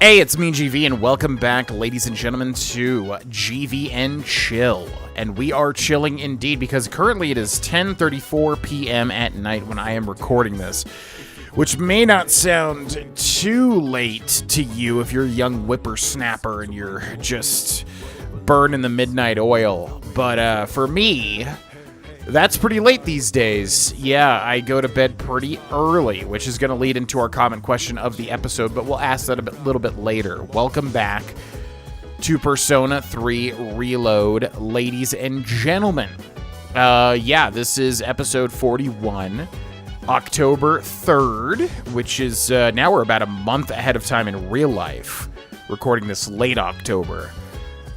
Hey, it's me, GV, and welcome back, ladies and gentlemen, to GVN Chill. And we are chilling indeed, because currently it is 10:34 p.m. at night when I am recording this, which may not sound too late to you if you're a young whippersnapper and you're just burning the midnight oil. But for me, that's pretty late these days. Yeah, I go to bed pretty early, which is going to lead into our common question of the episode, but we'll ask that a little bit later. Welcome back to Persona 3 Reload, ladies and gentlemen. Yeah, this is episode 41, October 3rd, which is, now we're about a month ahead of time in real life, recording this late October.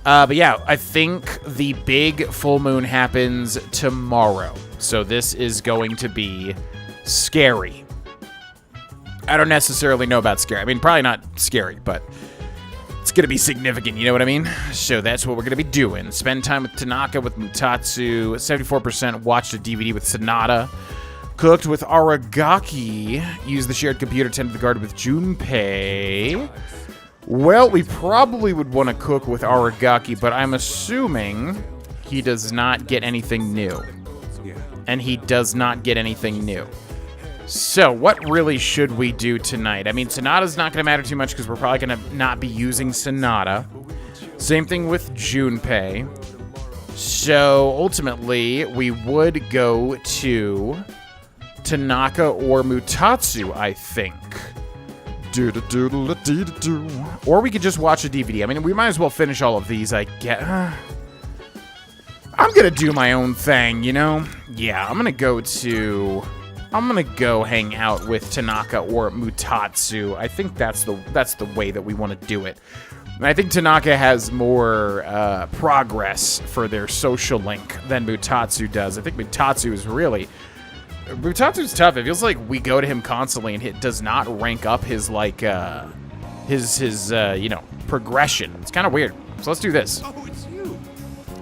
But yeah, I think the big full moon happens tomorrow. So this is going to be scary. I don't necessarily know about scary. I mean, probably not scary, but it's going to be significant, you know what I mean? So that's what we're going to be doing. Spend time with Tanaka, with Mutatsu, 74% watched a DVD with Sonata, cooked with Aragaki, used the shared computer, tended the garden with Junpei. Well, we probably would want to cook with Aragaki, but I'm assuming he does not get anything new. And he does not get anything new. So, what really should we do tonight? I mean, Sonata's not going to matter too much because we're probably going to not be using Sonata. Same thing with Junpei. So, ultimately, we would go to Tanaka or Mutatsu, I think. Or we could just watch a DVD. I mean, we might as well finish all of these, I guess. I'm gonna do my own thing, you know? Yeah, I'm gonna go hang out with Tanaka or Mutatsu. I think that's the way that we want to do it. And I think Tanaka has more progress for their social link than Mutatsu does. I think Mutatsu's tough. It feels like we go to him constantly and it does not rank up his, like, his progression. It's kind of weird. So let's do this. Oh, it's you.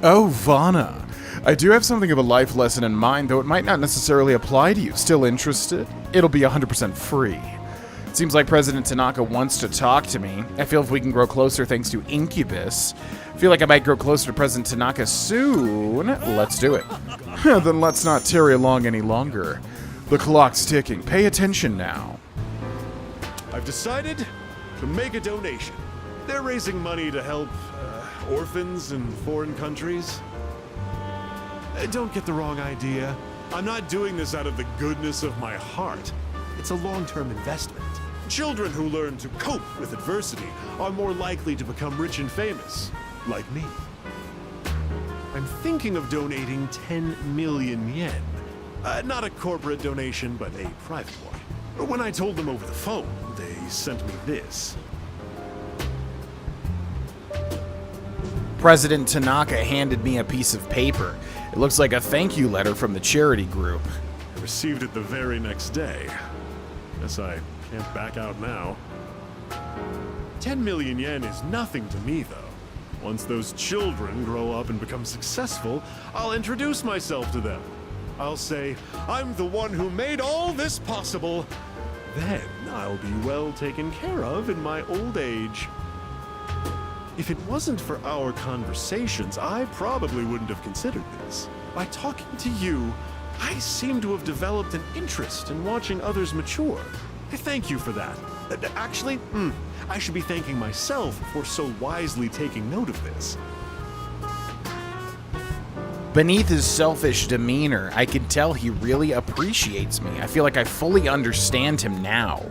Oh, Vana. I do have something of a life lesson in mind, though it might not necessarily apply to you. Still interested? It'll be 100% free. It seems like President Tanaka wants to talk to me. I feel if we can grow closer thanks to Incubus. I feel like I might grow closer to President Tanaka soon. Let's do it. Then let's not tarry along any longer. The clock's ticking. Pay attention now. I've decided to make a donation. They're raising money to help orphans in foreign countries. Don't get the wrong idea. I'm not doing this out of the goodness of my heart. It's a long-term investment. Children who learn to cope with adversity are more likely to become rich and famous, like me. I'm thinking of donating 10 million yen. Not a corporate donation, but a private one. When I told them over the phone, they sent me this. President Tanaka handed me a piece of paper. It looks like a thank you letter from the charity group. I received it the very next day. Guess I can't back out now. 10 million yen is nothing to me, though. Once those children grow up and become successful, I'll introduce myself to them. I'll say, I'm the one who made all this possible. Then I'll be well taken care of in my old age. If it wasn't for our conversations, I probably wouldn't have considered this. By talking to you, I seem to have developed an interest in watching others mature. I thank you for that. Actually, I should be thanking myself for so wisely taking note of this. Beneath his selfish demeanor, I can tell he really appreciates me. I feel like I fully understand him now.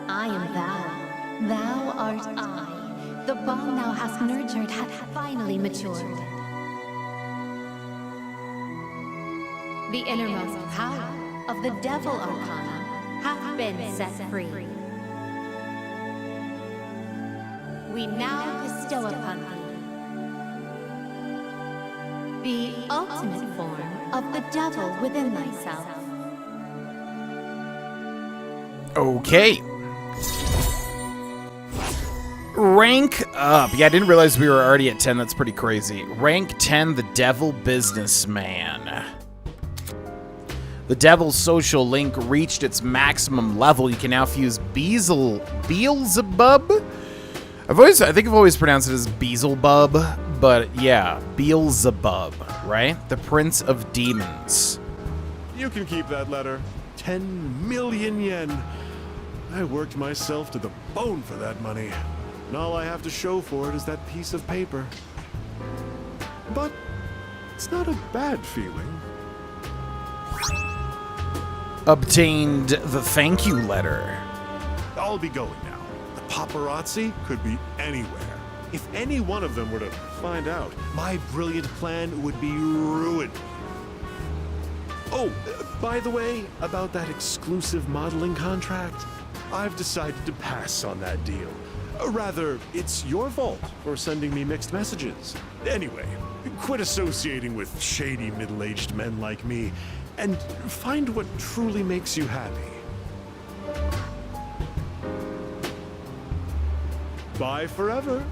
I am thou. Thou art I. The bond thou hast nurtured hath finally matured. The innermost power of the Devil Arcana hath been set free. We now bestow upon thee the ultimate form of the devil within thyself. Okay. Rank up. Yeah, I didn't realize we were already at 10. That's pretty crazy. Rank 10, the Devil Businessman. The Devil's social link reached its maximum level. You can now fuse Beelzebub? I think I've always pronounced it as Beelzebub, but yeah, Beelzebub, right? The Prince of Demons. You can keep that letter. 10 million yen. I worked myself to the bone for that money. And all I have to show for it is that piece of paper. But it's not a bad feeling. Obtained the thank you letter. I'll be going now. The paparazzi could be anywhere. If any one of them were to find out, my brilliant plan would be ruined. Oh, by the way, about that exclusive modeling contract, I've decided to pass on that deal. Rather, it's your fault for sending me mixed messages. Anyway, quit associating with shady middle-aged men like me, and find what truly makes you happy. Bye forever.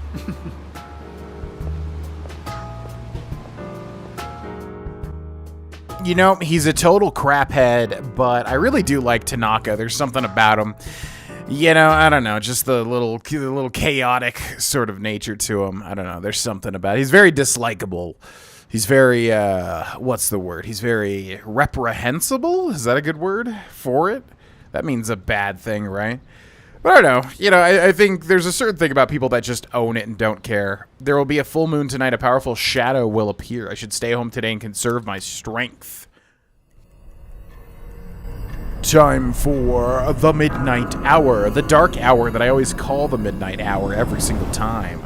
You know, he's a total craphead, but I really do like Tanaka. There's something about him. You know, I don't know, just the little chaotic sort of nature to him. I don't know, there's something about it. He's very dislikable. He's very, what's the word? He's very reprehensible? Is that a good word for it? That means a bad thing, right? But I don't know. You know, I think there's a certain thing about people that just own it and don't care. There will be a full moon tonight. A powerful shadow will appear. I should stay home today and conserve my strength. Time for the midnight hour. The dark hour that I always call the midnight hour every single time.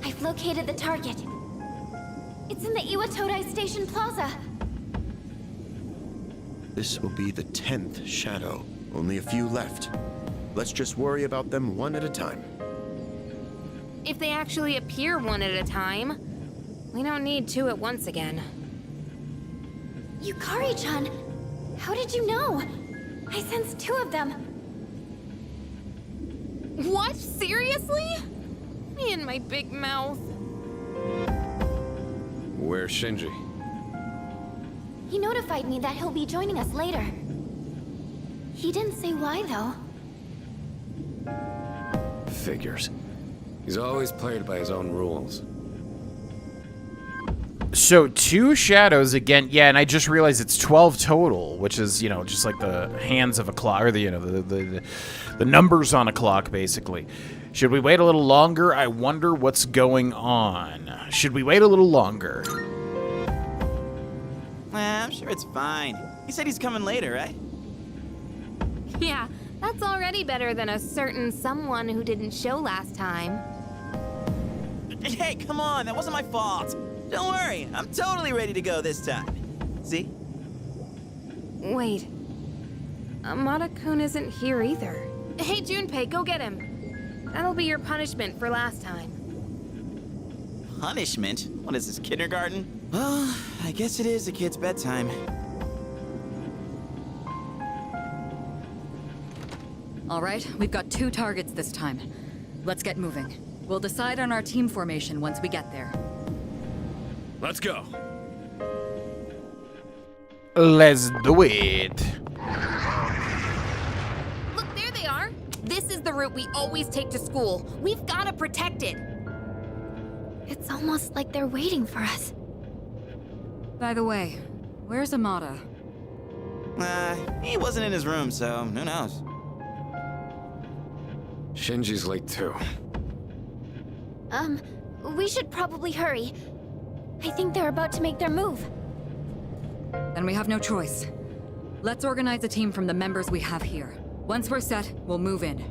I've located the target. It's in the Iwatodai Station Plaza. This will be the 10th shadow. Only a few left. Let's just worry about them one at a time. If they actually appear one at a time, we don't need two at once again. Yukari-chan, how did you know? I sensed two of them. What? Seriously? Me and my big mouth. Where's Shinji? He notified me that he'll be joining us later. He didn't say why, though. Figures. He's always played by his own rules. So 2 shadows again. Yeah, and I just realized it's 12 total, which is, you know, just like the hands of a clock, or the, you know, the numbers on a clock, basically. Should we wait a little longer? I wonder what's going on. Should we wait a little longer? I'm sure it's fine. He said he's coming later, right? Yeah, that's already better than a certain someone who didn't show last time. Hey, come on, that wasn't my fault. Don't worry, I'm totally ready to go this time. See? Wait. Amada-kun isn't here either. Hey, Junpei, go get him. That'll be your punishment for last time. Punishment? What is this, kindergarten? Well, I guess it is a kid's bedtime. All right, we've got 2 targets this time. Let's get moving. We'll decide on our team formation once we get there. Let's go. Let's do it. Look, there they are. This is the route we always take to school. We've got to protect it. It's almost like they're waiting for us. By the way, where's Amada? He wasn't in his room, so who knows? Shinji's late too. We should probably hurry. I think they're about to make their move. Then we have no choice. Let's organize a team from the members we have here. Once we're set, we'll move in.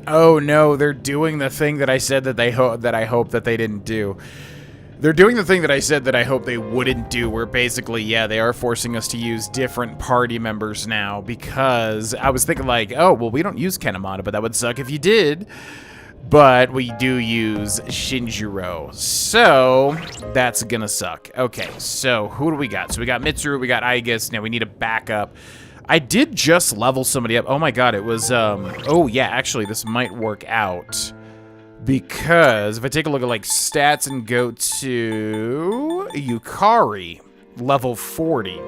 Oh no, they're doing the thing that I said that I hope that they didn't do. They're doing the thing that I said that I hope they wouldn't do, where basically, yeah, they are forcing us to use different party members now, because I was thinking like, oh, well, we don't use Kanemata, but that would suck if you did. But we do use Shinjiro, so that's gonna suck. Okay, so who do we got? So we got Mitsuru, we got Aigis, now we need a backup. I did just level somebody up. Oh my god, it was, oh yeah, actually, this might work out Because if I take a look at like stats and go to Yukari, level 40.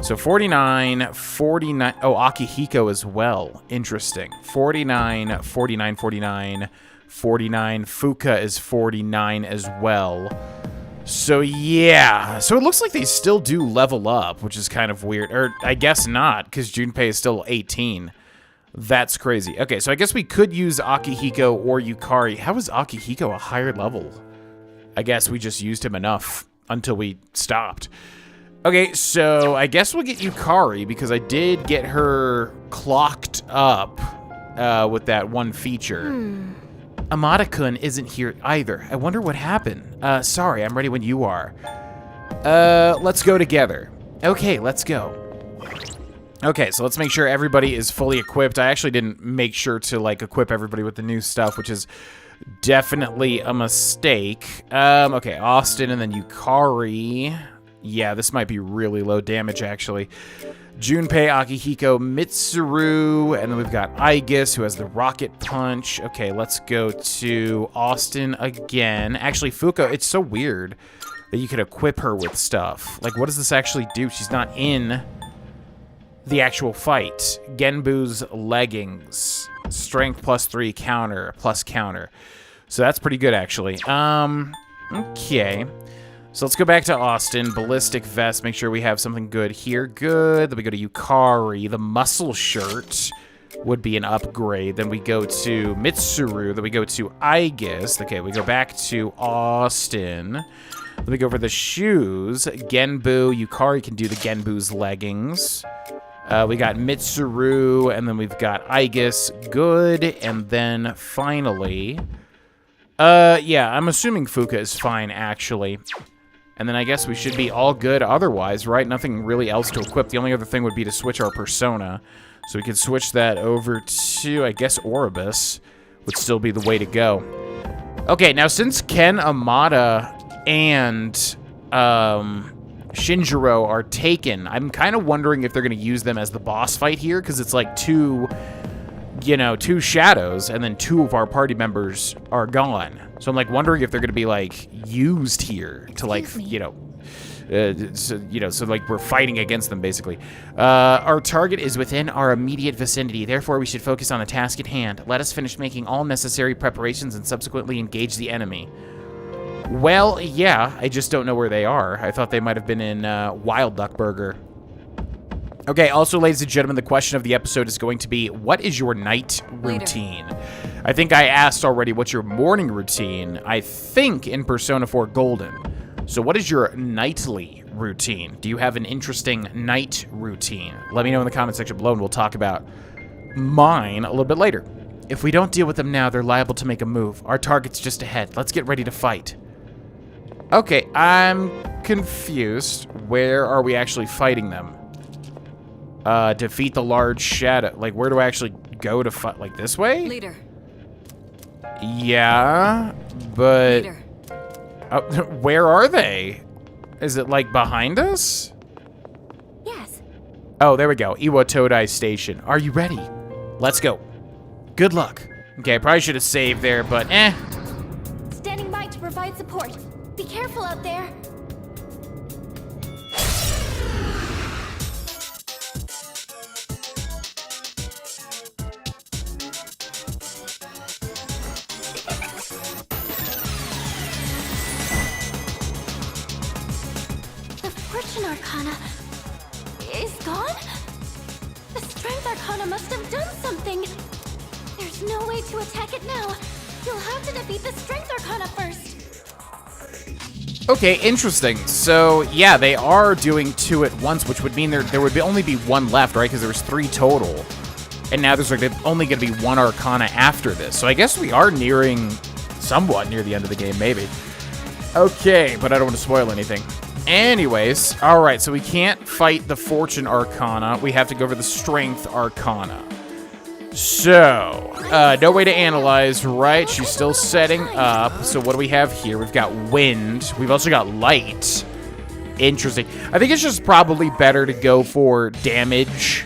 So 49, 49. Oh, Akihiko as well. Interesting. 49, 49, 49, 49. Fuka is 49 as well. So yeah. So it looks like they still do level up, which is kind of weird. Or I guess not, because Junpei is still 18. That's crazy. Okay, so I guess we could use Akihiko or Yukari. How is Akihiko a higher level? I guess we just used him enough until we stopped. Okay, so I guess we'll get Yukari because I did get her clocked up with that one feature. Amada-kun isn't here either. I wonder what happened. Sorry, I'm ready when you are. Let's go together. Okay, let's go. Okay, so let's make sure everybody is fully equipped. I actually didn't make sure to, like, equip everybody with the new stuff, which is definitely a mistake. Okay, Austin and then Yukari. Yeah, this might be really low damage, actually. Junpei, Akihiko, Mitsuru, and then we've got Aegis, who has the rocket punch. Okay, let's go to Austin again. Actually, Fuka, it's so weird that you could equip her with stuff. Like, what does this actually do? She's not in the actual fight. Genbu's leggings. Strength +3, counter, plus counter. So that's pretty good, actually. Okay. So let's go back to Austin. Ballistic vest. Make sure we have something good here. Good. Then we go to Yukari. The muscle shirt would be an upgrade. Then we go to Mitsuru. Then we go to Aegis. Okay, we go back to Austin. Then we go for the shoes. Genbu. Yukari can do the Genbu's leggings. We got Mitsuru, and then we've got Aegis. Good. And then finally, yeah, I'm assuming Fuka is fine, actually. And then I guess we should be all good otherwise, right? Nothing really else to equip. The only other thing would be to switch our persona. So we could switch that over to, I guess, Oribus would still be the way to go. Okay, now since Ken, Amada, and Shinjiro are taken, I'm kind of wondering if they're going to use them as the boss fight here, because it's like two shadows, and then 2 of our party members are gone. So I'm like wondering if they're gonna be like used here to like, so like we're fighting against them basically. Our target is within our immediate vicinity. Therefore, we should focus on the task at hand. Let us finish making all necessary preparations and subsequently engage the enemy. Well, yeah, I just don't know where they are. I thought they might have been in Wild Duck Burger. Okay, also, ladies and gentlemen, the question of the episode is going to be, what is your night routine? I think I asked already, what's your morning routine? I think in Persona 4 Golden. So what is your nightly routine? Do you have an interesting night routine? Let me know in the comment section below, and we'll talk about mine a little bit later. If we don't deal with them now, they're liable to make a move. Our target's just ahead. Let's get ready to fight. Okay, I'm confused. Where are we actually fighting them? Defeat the large shadow. Like, where do I actually go to fight? Like, this way? Leader. Yeah, but... Leader. Where are they? Is it, like, behind us? Yes. Oh, there we go. Iwatodai Station. Are you ready? Let's go. Good luck. Okay, I probably should have saved there, but Standing by to provide support. Be careful out there. Arcana is gone? The Strength Arcana must have done something. There's no way to attack it now. You'll have to defeat the Strength Arcana first. Okay, interesting. So, yeah, they are doing 2 at once, which would mean there would only be 1 left, right? Because there was 3 total. And now there's like only going to be 1 Arcana after this. So I guess we are nearing somewhat near the end of the game, maybe. Okay, but I don't want to spoil anything. Anyways, alright, so we can't fight the Fortune Arcana. We have to go for the Strength Arcana. So, no way to analyze, right? She's still setting up. So what do we have here? We've got Wind. We've also got Light. Interesting. I think it's just probably better to go for damage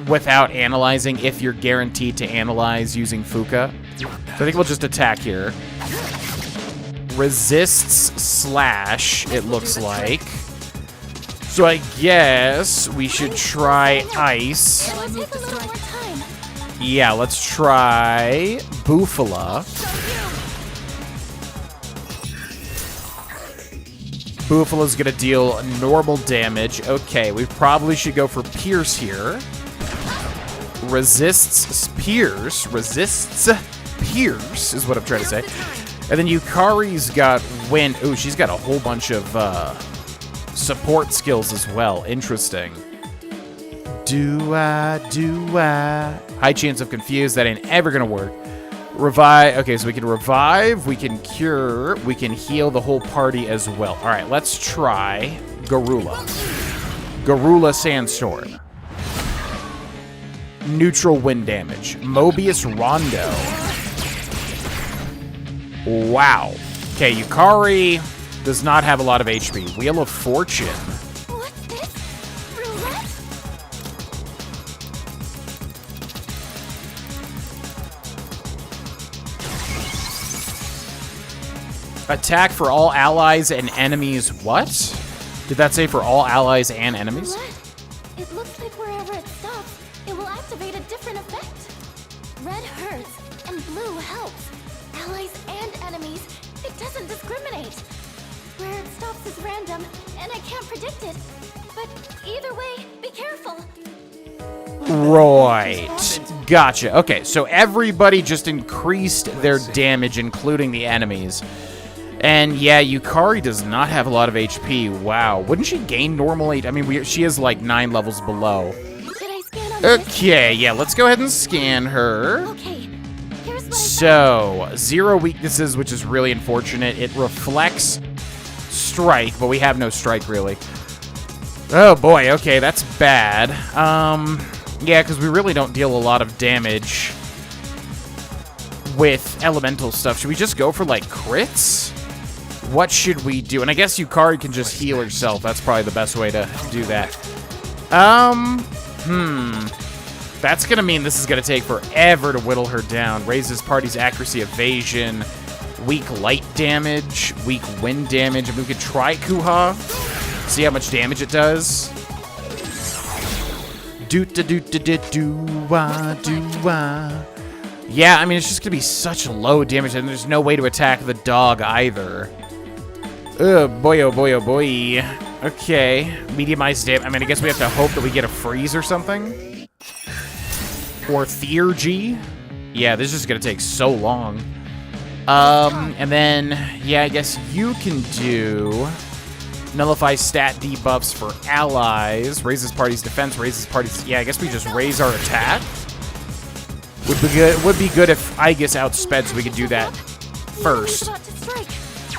without analyzing if you're guaranteed to analyze using Fuka. Because I think we'll just attack here. Resists slash, it looks like. So I guess we should try ice. It'll take a little more time. Yeah, let's try Bufala. Bufala's gonna deal normal damage. Okay, we probably should go for Pierce here. Resists Pierce is what I'm trying to say. And then Yukari's got Wind. Ooh, she's got a whole bunch of support skills as well. Interesting. High chance of confused. That ain't ever gonna work. Revive. Okay, so we can revive, we can cure, we can heal the whole party as well. All right, let's try Garula. Garula Sandstorm. Neutral wind damage. Mobius Rondo. Wow. Okay, Yukari does not have a lot of HP. Wheel of Fortune. What's this? Roulette? Attack for all allies and enemies. What? Did that say for all allies and enemies? Roulette. It looks like wherever it stops, it will activate a different effect. Red hurts and blue helps. Allies and enemies. It doesn't discriminate. Where it stops is random, and I can't predict it. But either way, be careful. Right. Gotcha. Okay, so everybody just increased their damage, including the enemies. And yeah, Yukari does not have a lot of HP. Wow. Wouldn't she gain normal HP? I mean, she is like 9 levels below. Should I scan on this? Okay, yeah, let's go ahead and scan her. Okay. Here's what I So, 0 weaknesses, which is really unfortunate. It reflects strike, but we have no strike, really. Oh, boy, okay, that's bad. Yeah, because we really don't deal a lot of damage with elemental stuff. Should we just go for, like, crits? What should we do? And I guess Yukari can just heal herself. That's probably the best way to do that. That's gonna mean this is gonna take forever to whittle her down. Raises party's accuracy, evasion, weak light damage, weak wind damage. I mean, we could try Kuha. See how much damage it does. Yeah, I mean, it's just gonna be such low damage, and there's no way to attack the dog either. Oh boy, oh boy, oh boy. Okay, mediumized damage. I mean, I guess we have to hope that we get a freeze or something. Or Theurgy. Yeah, this is just gonna take so long. And then, yeah, I guess you can do nullify stat debuffs for allies, raises party's defense, raises party's. Yeah, I guess we just raise our attack. Would be good. Would be good if Aegis outsped, so we could do that first.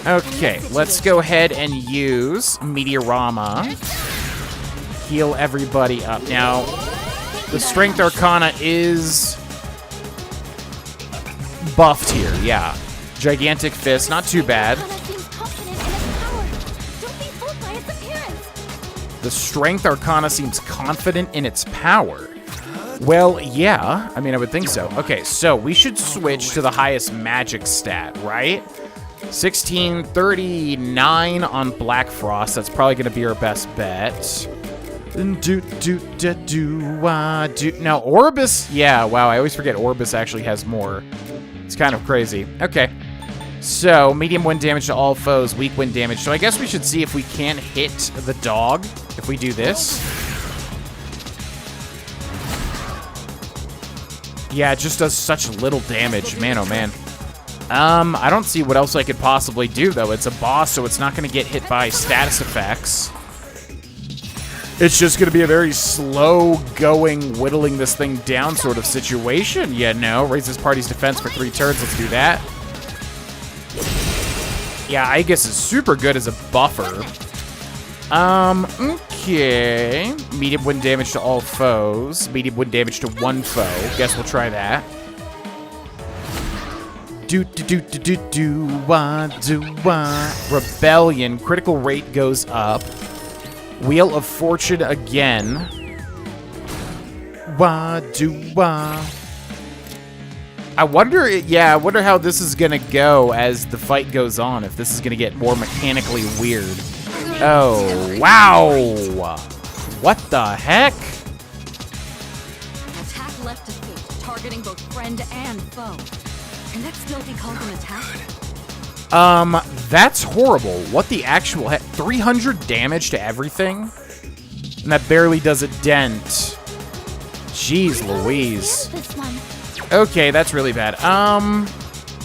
Okay, let's go ahead and use Meteorama. Heal everybody up. Now, the Strength Arcana is buffed here, yeah. Gigantic Fist, not too bad. The Strength Arcana seems confident in its power. Well, yeah, I mean, I would think so. Okay, so we should switch to the highest magic stat, right? 1639 on Black Frost. That's probably going to be our best bet. Now, Orbis, yeah, wow, I always forget Orbis actually has more. It's kind of crazy. Okay. So, medium wind damage to all foes, weak wind damage. So I guess we should see if we can't hit the dog if we do this. Yeah, it just does such little damage. Man, oh man. I don't see what else I could possibly do, though. It's a boss, so it's not going to get hit by status effects. It's just going to be a very slow-going, whittling this thing down sort of situation. Yeah, no. Raises party's defense for 3 turns. Let's do that. Yeah, I guess it's super good as a buffer. Okay. Medium wind damage to all foes. Medium wind damage to 1 foe. Guess we'll try that. Rebellion. Critical rate goes up. Wheel of Fortune again. I wonder, yeah, I wonder how this is gonna go as the fight goes on, if this is gonna get more mechanically weird. Oh, wow! What the heck? Attack left to fate, targeting both friend and foe. Can that still be called an attack? That's horrible. What the actual heck? 300 damage to everything? And that barely does a dent. Jeez Louise. This one. Okay, that's really bad.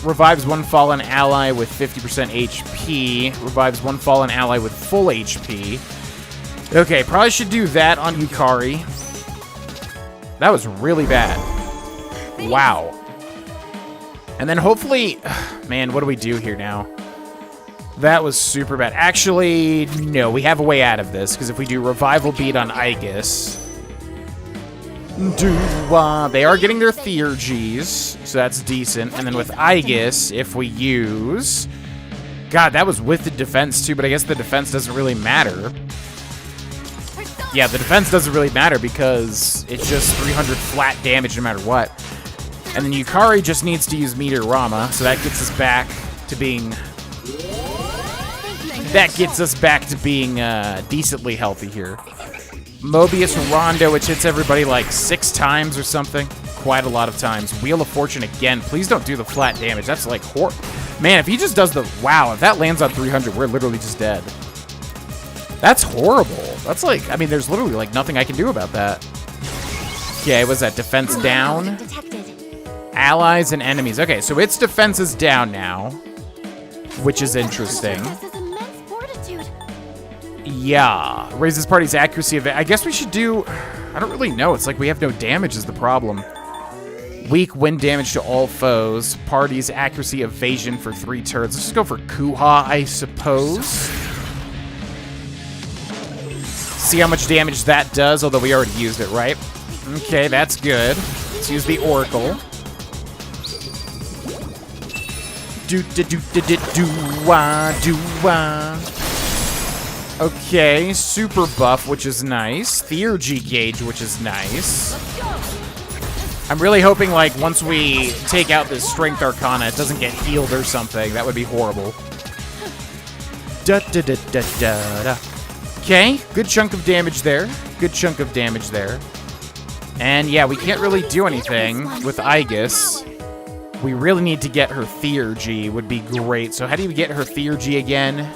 Revives one fallen ally with 50% HP. Revives one fallen ally with full HP. Okay, probably should do that on Yukari. That was really bad. Wow. And then hopefully... Man, what do we do here now? That was super bad. Actually, no, we have a way out of this, because if we do Revival Beat on Aegis... they are getting their Theurgies, so that's decent. And then with Aegis, if we use... God, that was with the defense too, but I guess the defense doesn't really matter. Yeah, the defense doesn't really matter because it's just 300 flat damage no matter what. And then Yukari just needs to use Meteorama, so that gets us back to being... That gets us back to being decently healthy here. Mobius Rondo, which hits everybody like 6 times or something. Quite a lot of times. Wheel of Fortune again. Please don't do the flat damage. That's like Man, if he just does the... Wow, if that lands on 300, we're literally just dead. That's horrible. That's like... I mean, there's literally like nothing I can do about that. Okay, was that defense down? Allies and enemies. Okay, so its defense is down now. Which is interesting. Yeah, raises party's accuracy of it. I guess we should do... I don't really know. It's like we have no damage is the problem. Weak wind damage to all foes. Party's accuracy evasion for 3 turns. Let's just go for Kuha, I suppose. See how much damage that does, although we already used it, right? Okay, that's good. Let's use the Oracle. Okay, super buff, which is nice. Theurgy gauge, which is nice. I'm really hoping, like, once we take out this Strength Arcana, it doesn't get healed or something. That would be horrible. Okay, good chunk of damage there. Good chunk of damage there. And yeah, we can't really do anything with Aegis. We really need to get her Theurgy, would be great. So how do you get her Theurgy again?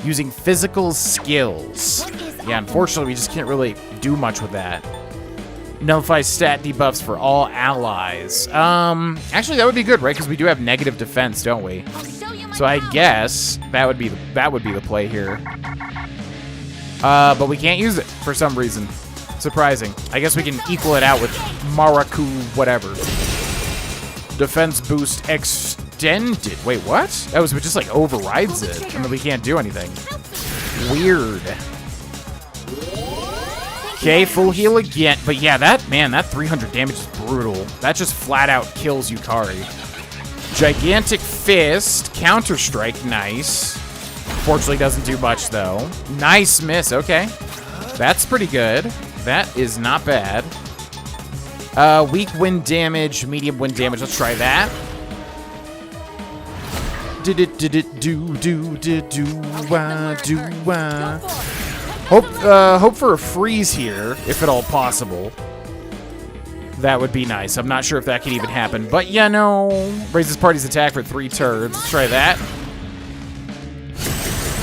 Using physical skills. Yeah, unfortunately, we just can't really do much with that. Nullify stat debuffs for all allies. Actually, that would be good, right? Because we do have negative defense, don't we? So I guess that would be the play here. But we can't use it for some reason. Surprising. I guess we can equal it out with Maraku whatever. Defense boost extended. Wait, what? That was just like overrides it. And then we can't do anything. Weird. Okay, full heal again. But yeah, that 300 damage is brutal. That just flat out kills Yukari. Gigantic Fist, Counter Strike, nice. Fortunately doesn't do much though. Nice miss, okay. That's pretty good. That is not bad. Weak wind damage, medium wind damage. Let's try that. Hope for a freeze here, if at all possible. That would be nice. I'm not sure if that can even happen, but yeah, no. Raises party's attack for 3 turns. Let's try that.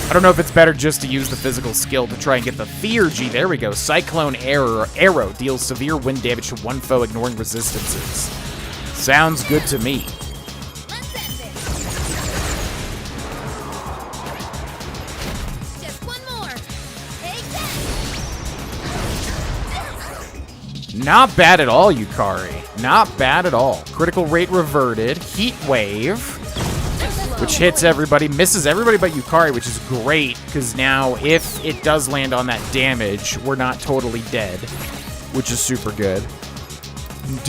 I don't know if it's better just to use the physical skill to try and get the Theurgy. There we go. Cyclone Arrow deals severe wind damage to one foe, ignoring resistances. Sounds good to me. Just one more. Take that. Not bad at all, Yukari. Not bad at all. Critical rate reverted. Heat Wave, which hits everybody, misses everybody but Yukari, which is great, because now if it does land on that damage, we're not totally dead, which is super good. Oh,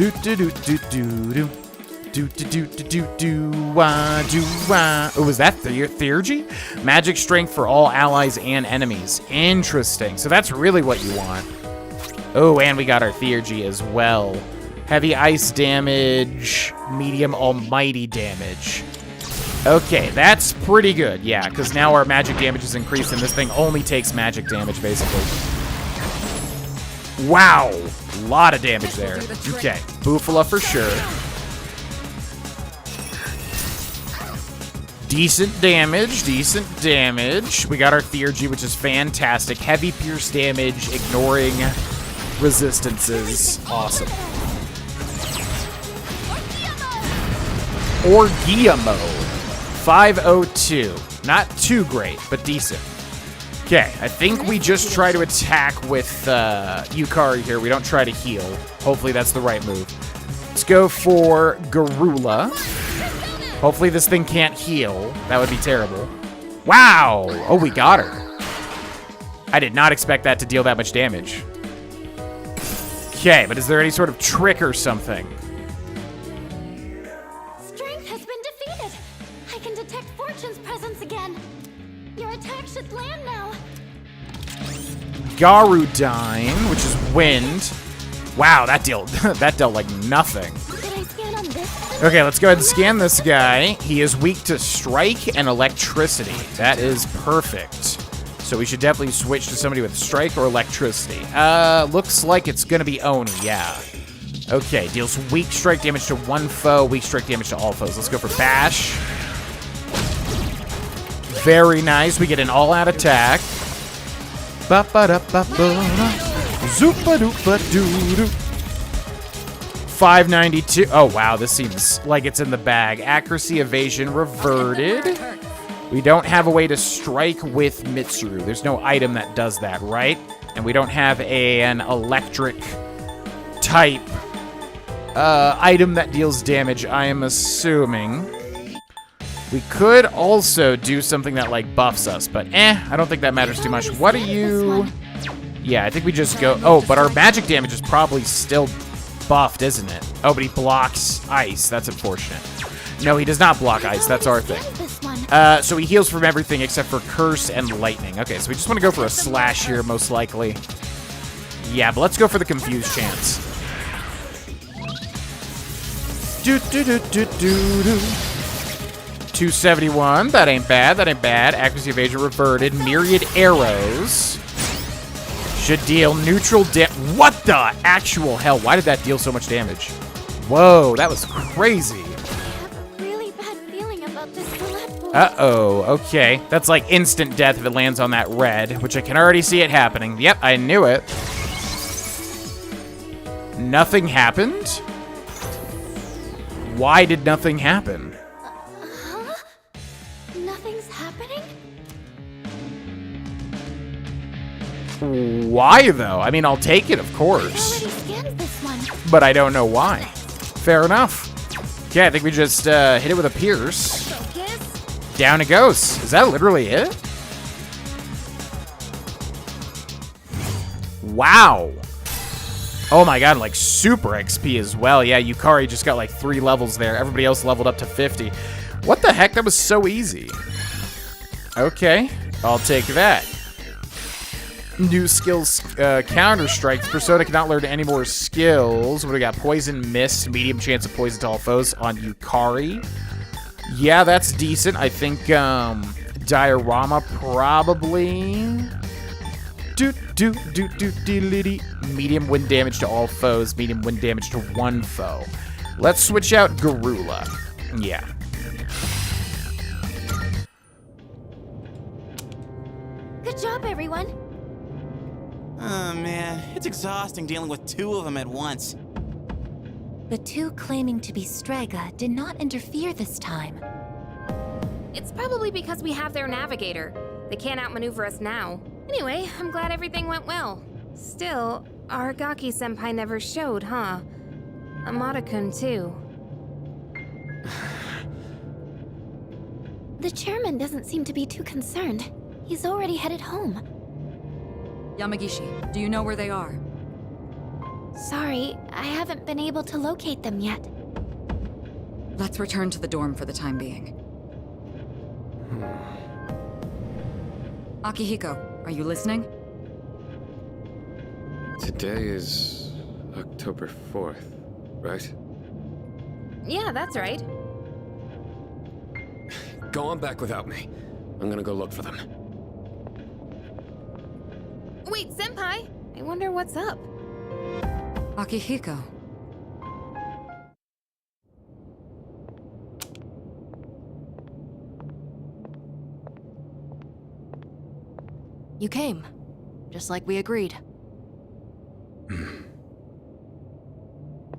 was that Theurgy? Magic strength for all allies and enemies. Interesting. So that's really what you want. Oh, and we got our Theurgy as well. Heavy ice damage, medium almighty damage. Okay, that's pretty good, yeah, because now our magic damage is increased and this thing only takes magic damage, basically. Wow, a lot of damage there. Okay, Bufala for sure. Decent damage, decent damage. We got our Theurgy, which is fantastic. Heavy pierce damage, ignoring resistances. Awesome. Orgiamo. 502. Not too great, but decent. Okay, I think we just try to attack with Yukari here. We don't try to heal. Hopefully that's the right move. Let's go for Garula. Hopefully this thing can't heal. That would be terrible. Wow! Oh, we got her. I did not expect that to deal that much damage. Okay, but is there any sort of trick or something? Strength has been defeated. I can detect Fortune's presence again. Your attack should land now. Garudine, which is wind. Wow, that dealt like nothing. Did I scan on this? Okay, let's go ahead and scan this guy. He is weak to strike and electricity. That is perfect. So we should definitely switch to somebody with strike or electricity. Looks like it's gonna be Oni, yeah. Okay, deals weak strike damage to one foe, weak strike damage to all foes. Let's go for Bash. Very nice. We get an all-out attack. Zoopa-doopa-doo-doo. 592. Oh, wow. This seems like it's in the bag. Accuracy, evasion, reverted. We don't have a way to strike with Mitsuru. There's no item that does that, right? And we don't have an electric type item that deals damage, I am assuming. We could also do something that, like, buffs us, but I don't think that matters too much. What are you... Yeah, I think we just go... Oh, but our magic damage is probably still buffed, isn't it? Oh, but he blocks ice. That's unfortunate. No, he does not block ice. That's our thing. So he heals from everything except for curse and lightning. Okay, so we just want to go for a slash here, most likely. Yeah, but let's go for the confused chance. 271. That ain't bad. That ain't bad. Accuracy, evasion, reverted. Myriad arrows. Should deal neutral What the actual hell? Why did that deal so much damage? Whoa, that was crazy. I have a really bad feeling about this roulette board. Uh-oh, okay. That's like instant death if it lands on that red, which I can already see it happening. Yep, I knew it. Nothing happened? Why did nothing happen? Huh? Nothing's happening? Why, though? I mean, I'll take it, of I course. already scanned this one. But I don't know why. Fair enough. Okay, I think we just hit it with a pierce. Down it goes. Is that literally it? Wow. Oh my god, like super XP as well. Yeah, Yukari just got like 3 levels there. Everybody else leveled up to 50. What the heck? That was so easy. Okay, I'll take that. New skills, counter strikes. Persona cannot learn any more skills. What do we got? Poison, mist, medium chance of poison to all foes on Yukari. Yeah, that's decent. I think Diorama probably. Medium wind damage to all foes. Medium wind damage to one foe. Let's switch out Garula. Yeah. Good job, everyone. Oh, man. It's exhausting dealing with 2 of them at once. The 2 claiming to be Strega did not interfere this time. It's probably because we have their navigator. They can't outmaneuver us now. Anyway, I'm glad everything went well. Still, Aragaki-senpai never showed, huh? Amada-kun, too. The chairman doesn't seem to be too concerned. He's already headed home. Yamagishi, do you know where they are? Sorry, I haven't been able to locate them yet. Let's return to the dorm for the time being. Akihiko, are you listening? Today is October 4th. right? Yeah, that's right. Go on back without me. I'm gonna go look for them. Wait, Senpai! I wonder what's up. Akihiko. You came, just like we agreed.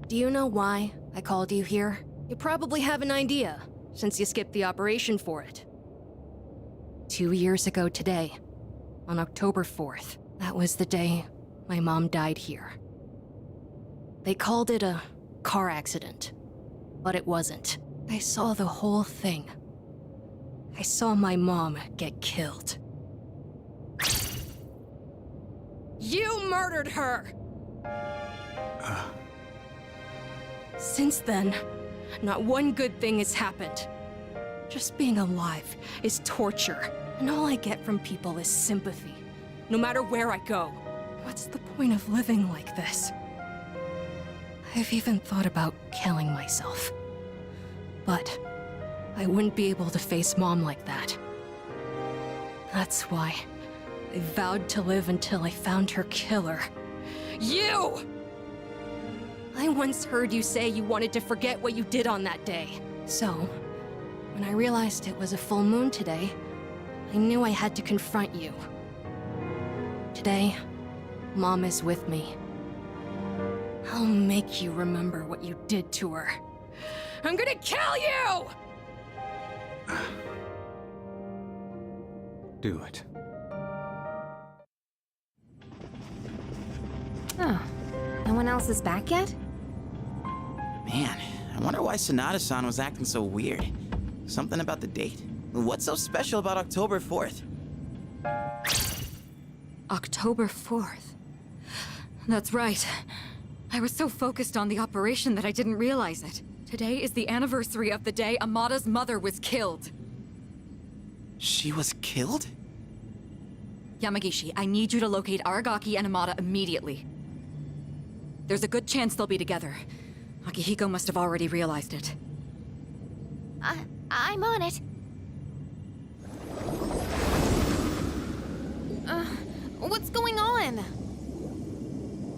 Do you know why I called you here? You probably have an idea, since you skipped the operation for it. 2 years ago today, on October 4th, that was the day my mom died here. They called it a car accident, but it wasn't. I saw the whole thing. I saw my mom get killed. You murdered her! Since then, not one good thing has happened. Just being alive is torture, and all I get from people is sympathy, no matter where I go. What's the point of living like this? I've even thought about killing myself. But I wouldn't be able to face Mom like that. That's why I vowed to live until I found her killer. You! I once heard you say you wanted to forget what you did on that day. So, when I realized it was a full moon today, I knew I had to confront you. Today, Mom is with me. I'll make you remember what you did to her. I'm gonna kill you! Do it. Oh, no one else is back yet? Man, I wonder why Sonata-san was acting so weird. Something about the date? What's so special about October 4th? October 4th. That's right. I was so focused on the operation that I didn't realize it. Today is the anniversary of the day Amada's mother was killed. She was killed? Yamagishi, I need you to locate Aragaki and Amada immediately. There's a good chance they'll be together. Akihiko must have already realized it. I'm on it. What's going on?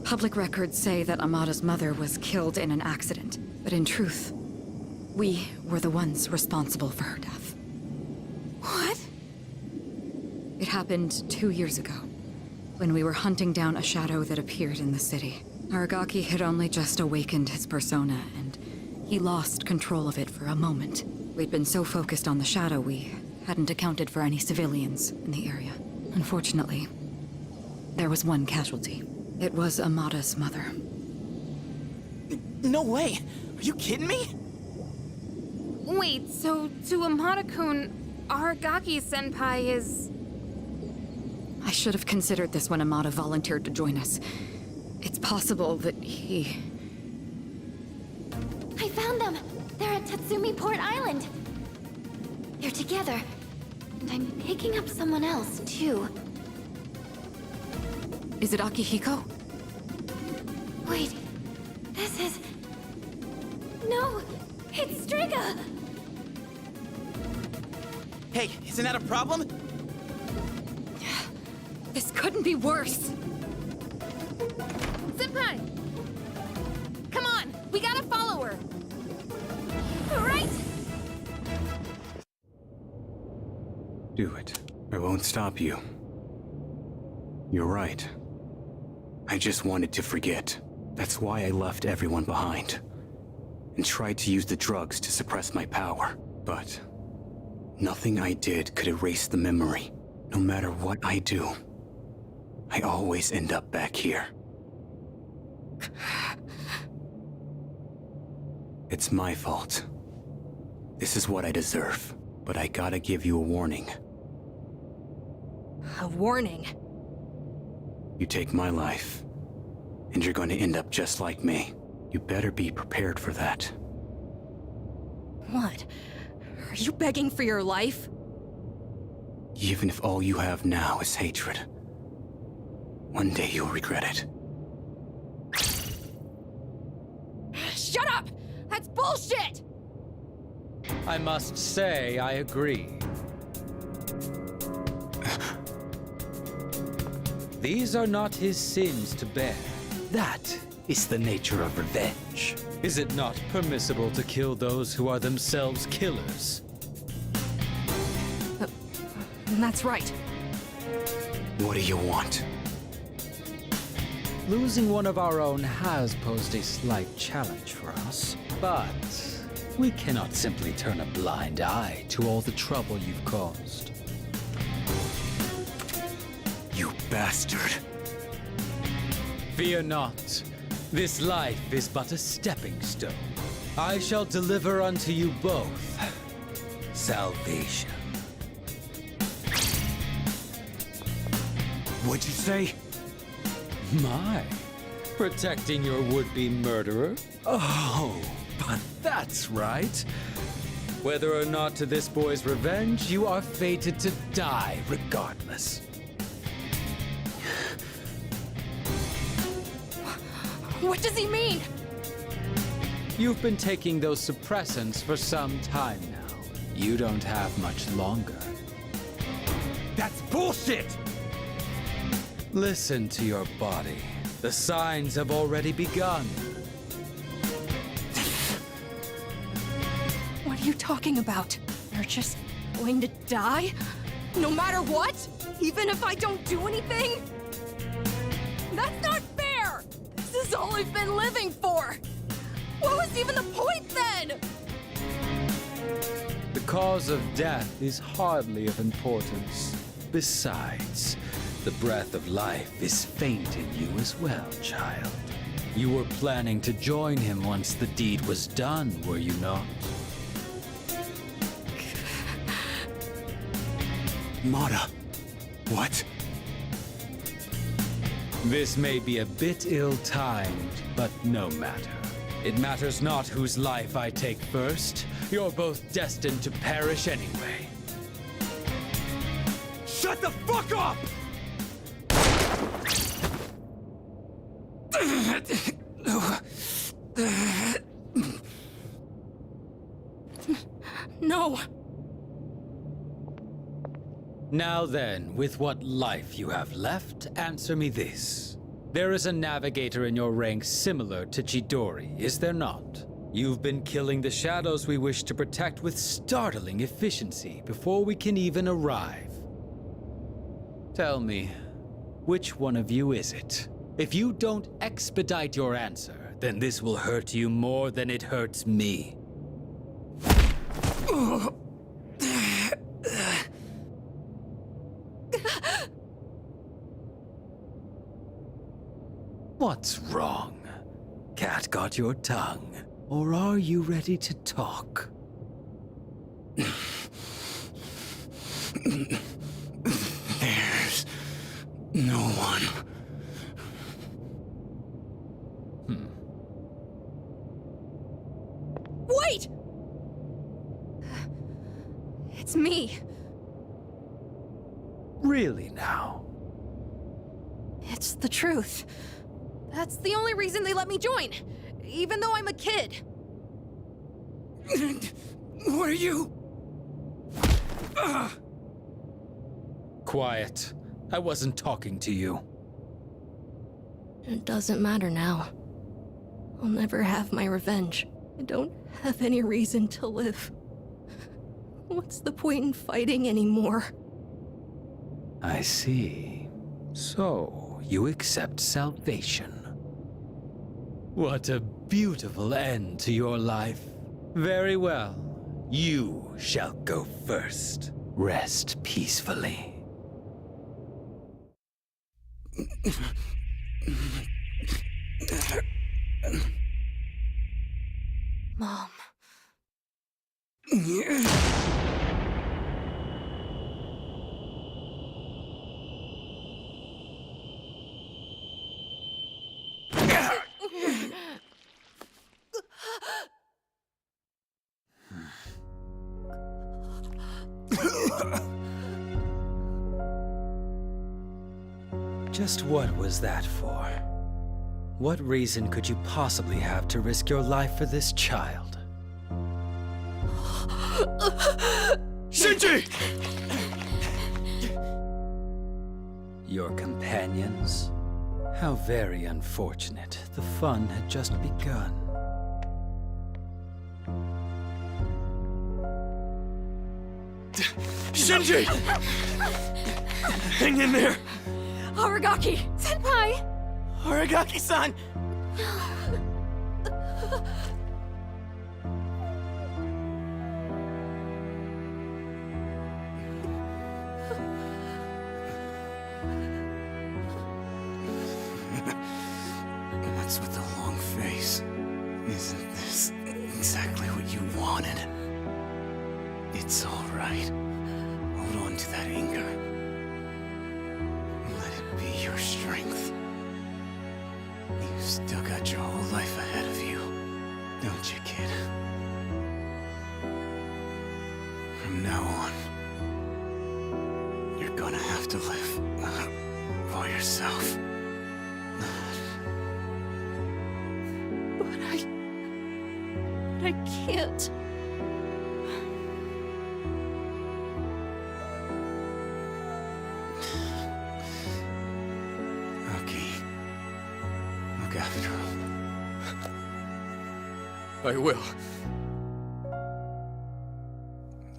Public records say that Amada's mother was killed in an accident, but in truth, we were the ones responsible for her death. What? It happened 2 years ago, when we were hunting down a shadow that appeared in the city. Aragaki had only just awakened his persona, and he lost control of it for a moment. We'd been so focused on the shadow, we hadn't accounted for any civilians in the area. Unfortunately, there was one casualty. It was Amada's mother. No way! Are you kidding me? Wait, so to Amada-kun, Aragaki-senpai is... I should have considered this when Amada volunteered to join us. It's possible that he... I found them! They're at Tatsumi Port Island! They're together. And I'm picking up someone else, too. Is it Akihiko? Wait, this is... No! It's Striga! Hey, isn't that a problem? This couldn't be worse! Senpai! Come on, we gotta follow her! Right! Do it. I won't stop you. You're right. I just wanted to forget. That's why I left everyone behind. And tried to use the drugs to suppress my power. But nothing I did could erase the memory. No matter what I do, I always end up back here. It's my fault. This is what I deserve. But I gotta give you a warning. A warning? You take my life, and you're going to end up just like me. You better be prepared for that. What? Are you begging for your life? Even if all you have now is hatred, one day you'll regret it. Shut bullshit! I must say, I agree. These are not his sins to bear. That is the nature of revenge. Is it not permissible to kill those who are themselves killers? That's right. What do you want? Losing one of our own has posed a slight challenge for us, but we cannot simply turn a blind eye to all the trouble you've caused. You bastard. Fear not. This life is but a stepping stone. I shall deliver unto you both salvation. What'd you say? My, protecting your would-be murderer? Oh, but that's right. Whether or not to this boy's revenge, you are fated to die regardless. What does he mean? You've been taking those suppressants for some time now. You don't have much longer. That's bullshit! Listen to your body. The signs have already begun. What are you talking about? You're just going to die? No matter what? Even if I don't do anything? That's not fair! This is all I've been living for! What was even the point then? The cause of death is hardly of importance. Besides, the breath of life is faint in you as well, child. You were planning to join him once the deed was done, were you not? Mata. What? This may be a bit ill-timed, but no matter. It matters not whose life I take first. You're both destined to perish anyway. Shut the fuck up! No. Now then, with what life you have left, answer me this. There is a navigator in your ranks similar to Chidori, is there not? You've been killing the shadows we wish to protect with startling efficiency before we can even arrive. Tell me, which one of you is it? If you don't expedite your answer, then this will hurt you more than it hurts me. What's wrong? Cat got your tongue? Or are you ready to talk? There's no one. Wait! It's me. Really now? It's the truth. That's the only reason they let me join, even though I'm a kid. What are you? Quiet. I wasn't talking to you. It doesn't matter now. I'll never have my revenge. I don't have any reason to live. What's the point in fighting anymore? I see. So, you accept salvation. What a beautiful end to your life. Very well. You shall go first. Rest peacefully. Mom. Just what was that for? What reason could you possibly have to risk your life for this child? Shinji! Your companions? How very unfortunate. The fun had just begun. Shinji! Hang in there! Aragaki! Senpai! Aragaki-san! What's with the long face? Isn't this exactly what you wanted? It's all right. Hold on to that anger. Let it be your strength. You've still got your whole life ahead of you, don't you, kid? From now on, you're gonna have to live for yourself. But I can't. Okay. Look after him. I will.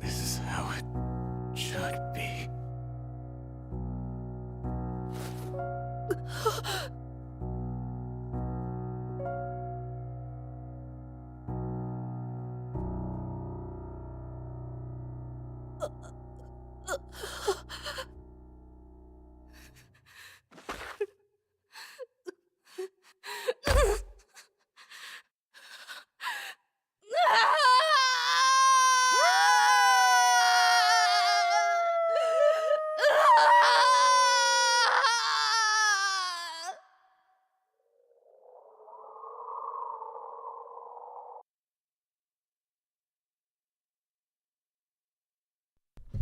This is how it should be.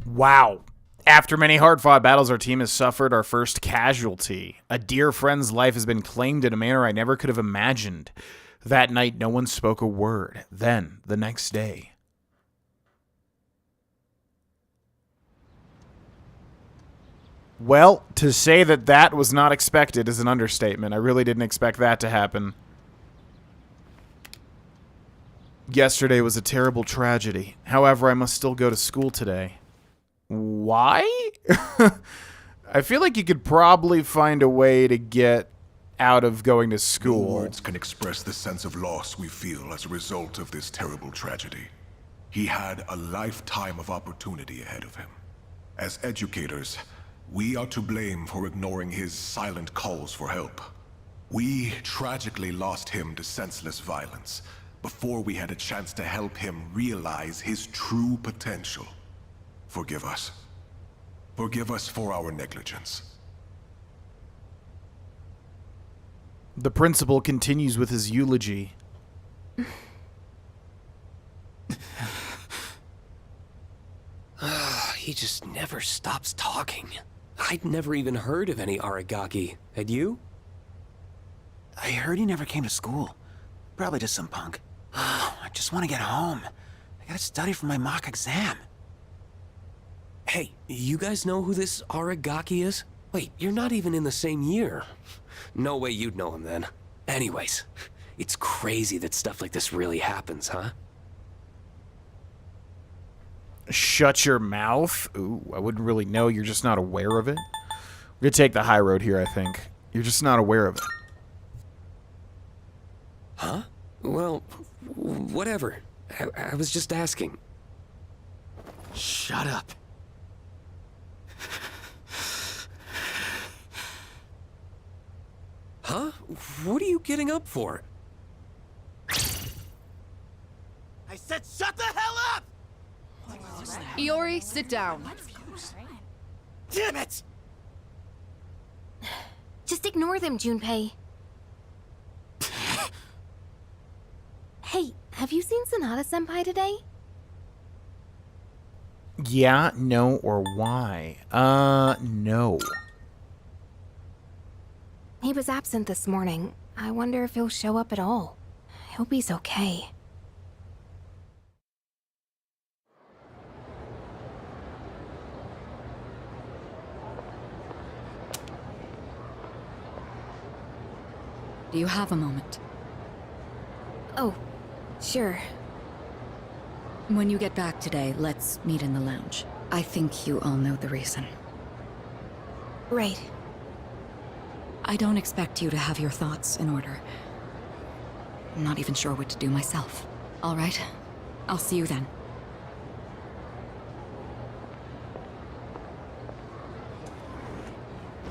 Wow. After many hard-fought battles, our team has suffered our first casualty. A dear friend's life has been claimed in a manner I never could have imagined. That night, no one spoke a word. Then, the next day... Well, to say that that was not expected is an understatement. I really didn't expect that to happen. Yesterday was a terrible tragedy. However, I must still go to school today. Why? I feel like you could probably find a way to get out of going to school. No words can express the sense of loss we feel as a result of this terrible tragedy. He had a lifetime of opportunity ahead of him. As educators, we are to blame for ignoring his silent calls for help. We tragically lost him to senseless violence before we had a chance to help him realize his true potential. Forgive us. Forgive us for our negligence. The principal continues with his eulogy. He just never stops talking. I'd never even heard of any Aragaki. Had you? I heard he never came to school. Probably just some punk. I just want to get home. I gotta study for my mock exam. Hey, you guys know who this Aragaki is? Wait, you're not even in the same year. No way you'd know him then. Anyways, it's crazy that stuff like this really happens, huh? Shut your mouth? Ooh, I wouldn't really know. You're just not aware of it. We're gonna take the high road here, I think. You're just not aware of it. Huh? Well, whatever. I was just asking. Shut up. Huh? What are you getting up for? I said shut the hell up! Iori, sit down. Damn it! Just ignore them, Junpei. Hey, have you seen Sonata-senpai today? Yeah, no, or why? No. He was absent this morning. I wonder if he'll show up at all. I hope he's okay. Do you have a moment? Oh, sure. When you get back today, let's meet in the lounge. I think you all know the reason. Right. I don't expect you to have your thoughts in order. I'm not even sure what to do myself. All right? I'll see you then.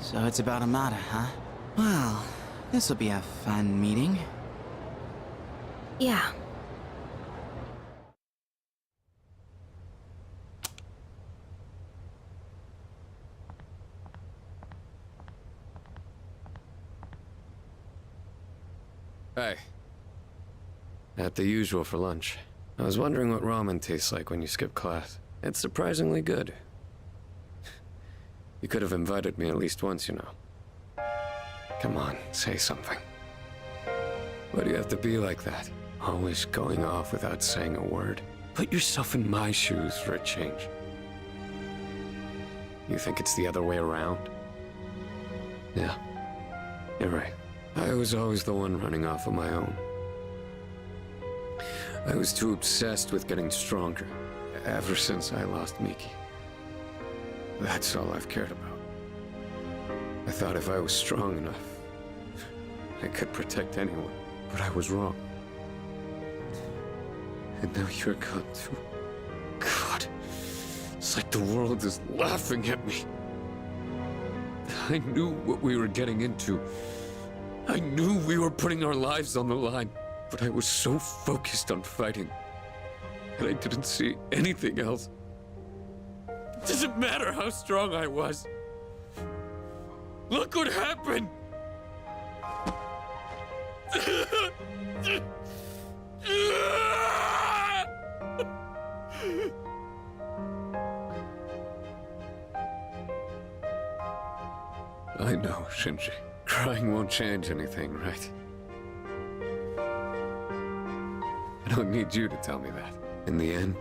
So it's about Amada, huh? Well, this'll be a fun meeting. Yeah. Hey. At the usual for lunch. I was wondering what ramen tastes like when you skip class. It's surprisingly good. You could have invited me at least once, you know. Come on, say something. Why do you have to be like that? Always going off without saying a word. Put yourself in my shoes for a change. You think it's the other way around? Yeah, you're right. I was always the one running off on my own. I was too obsessed with getting stronger, ever since I lost Miki. That's all I've cared about. I thought if I was strong enough, I could protect anyone, but I was wrong. And now you're gone too. God, it's like the world is laughing at me. I knew what we were getting into. I knew we were putting our lives on the line, but I was so focused on fighting, and I didn't see anything else. It doesn't matter how strong I was. Look what happened! I know, Shinji. Crying won't change anything, right? I don't need you to tell me that. In the end,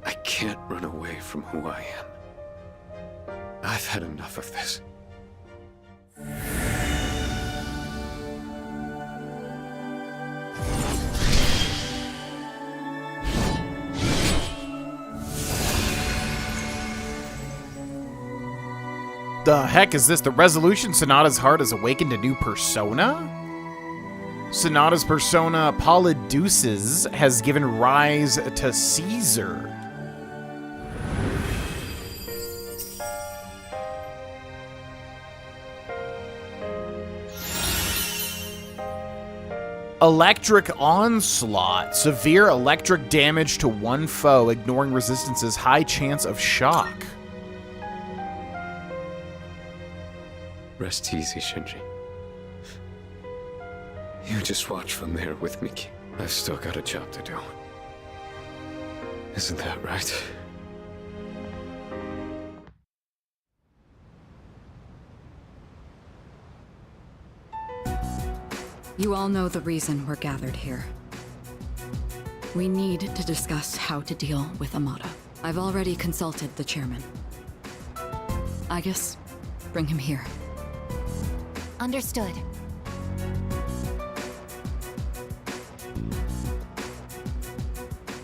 I can't run away from who I am. I've had enough of this. The heck is this? The resolution Sonata's heart has awakened a new persona? Sonata's persona, Polydeuces, has given rise to Caesar. Electric Onslaught. Severe electric damage to one foe, ignoring resistance's high chance of shock. Rest easy, Shinji. You just watch from there with Miki. I've still got a job to do. Isn't that right? You all know the reason we're gathered here. We need to discuss how to deal with Amada. I've already consulted the chairman. I guess bring him here. Understood.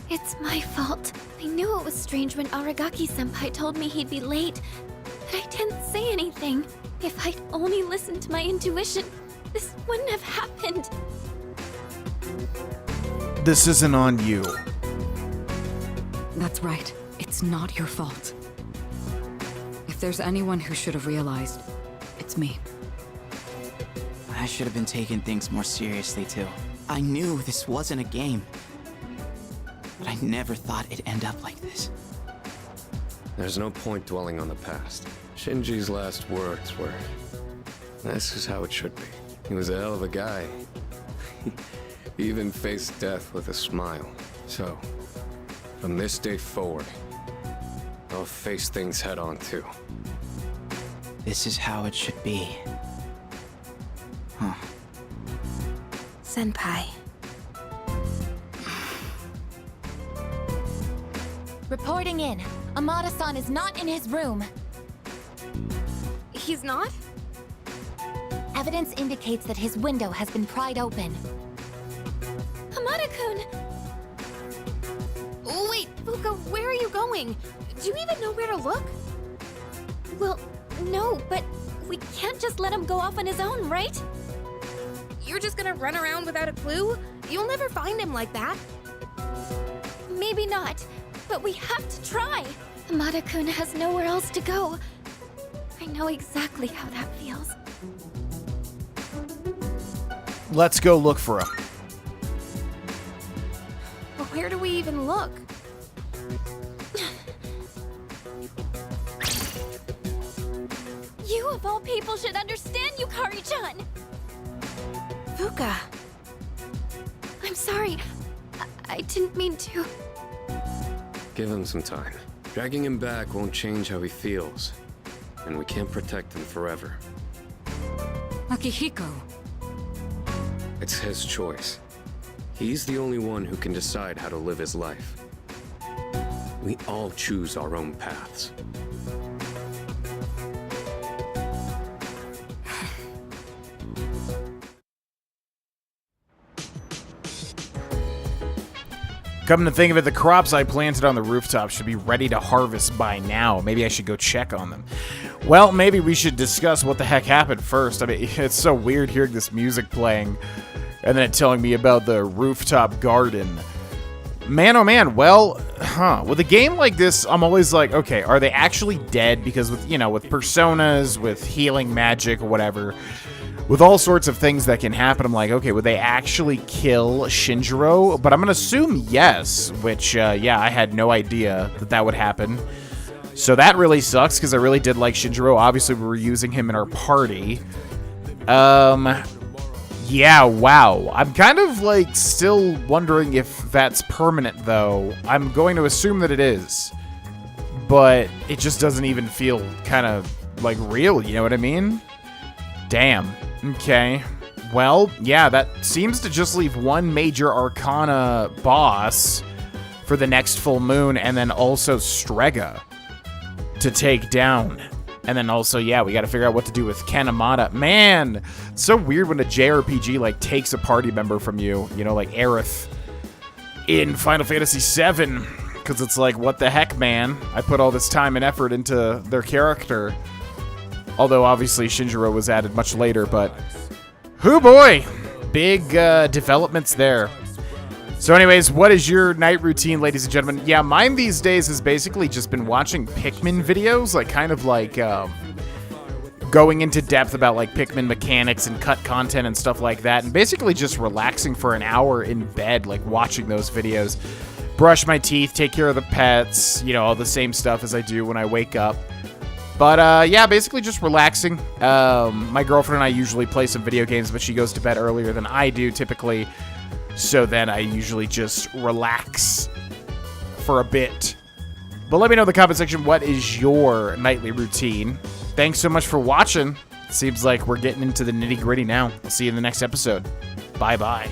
It's my fault. I knew it was strange when Aragaki-senpai told me he'd be late, but I didn't say anything. If I'd only listened to my intuition, this wouldn't have happened. This isn't on you. That's right. It's not your fault. If there's anyone who should have realized, it's me. I should have been taking things more seriously, too. I knew this wasn't a game. But I never thought it'd end up like this. There's no point dwelling on the past. Shinji's last words were, "This is how it should be." He was a hell of a guy. He even faced death with a smile. So, from this day forward, I'll face things head on too. This is how it should be. Huh. Senpai. Reporting in. Amada-san is not in his room. He's not? Evidence indicates that his window has been pried open. Hamada-kun! Oh, wait, Fuka, where are you going? Do you even know where to look? Well, no, but we can't just let him go off on his own, right? You're just gonna run around without a clue? You'll never find him like that. Maybe not, but we have to try. Hamada-kun has nowhere else to go. I know exactly how that feels. Let's go look for him. But where do we even look? You of all people should understand, Yukari-chan! Fuka. I'm sorry. I didn't mean to. Give him some time. Dragging him back won't change how he feels. And we can't protect him forever. Akihiko. It's his choice. He's the only one who can decide how to live his life. We all choose our own paths. Come to think of it, the crops I planted on the rooftop should be ready to harvest by now. Maybe I should go check on them. Well, maybe we should discuss what the heck happened first. I mean, it's so weird hearing this music playing and then it telling me about the rooftop garden. Man, oh man, well, with a game like this, I'm always like, okay, are they actually dead? Because with, with personas, with healing magic or whatever, with all sorts of things that can happen, I'm like, okay, would they actually kill Shinjiro? But I'm gonna assume yes, which, yeah, I had no idea that that would happen. So that really sucks, because I really did like Shinjiro. Obviously, we were using him in our party. Yeah, wow. I'm kind of, like, still wondering if that's permanent, though. I'm going to assume that it is. But it just doesn't even feel kind of, like, real, you know what I mean? Damn. Okay. Well, yeah, that seems to just leave one major Arcana boss for the next full moon, and then also Strega to take down. And then also, yeah, we got to figure out what to do with Kanemata. Man, it's so weird when a JRPG, like, takes a party member from you, like Aerith in Final Fantasy VII, because it's like, what the heck, man? I put all this time and effort into their character. Although, obviously, Shinjiro was added much later, but... hoo boy! Big developments there. So anyways, what is your night routine, ladies and gentlemen? Yeah, mine these days has basically just been watching Pikmin videos, like, kind of like, going into depth about, like, Pikmin mechanics and cut content and stuff like that, and basically just relaxing for an hour in bed, like, watching those videos. Brush my teeth, take care of the pets, all the same stuff as I do when I wake up. But, yeah, basically just relaxing. My girlfriend and I usually play some video games, but she goes to bed earlier than I do, typically. So then I usually just relax for a bit. But let me know in the comment section, what is your nightly routine? Thanks so much for watching. Seems like we're getting into the nitty-gritty now. I'll see you in the next episode. Bye-bye.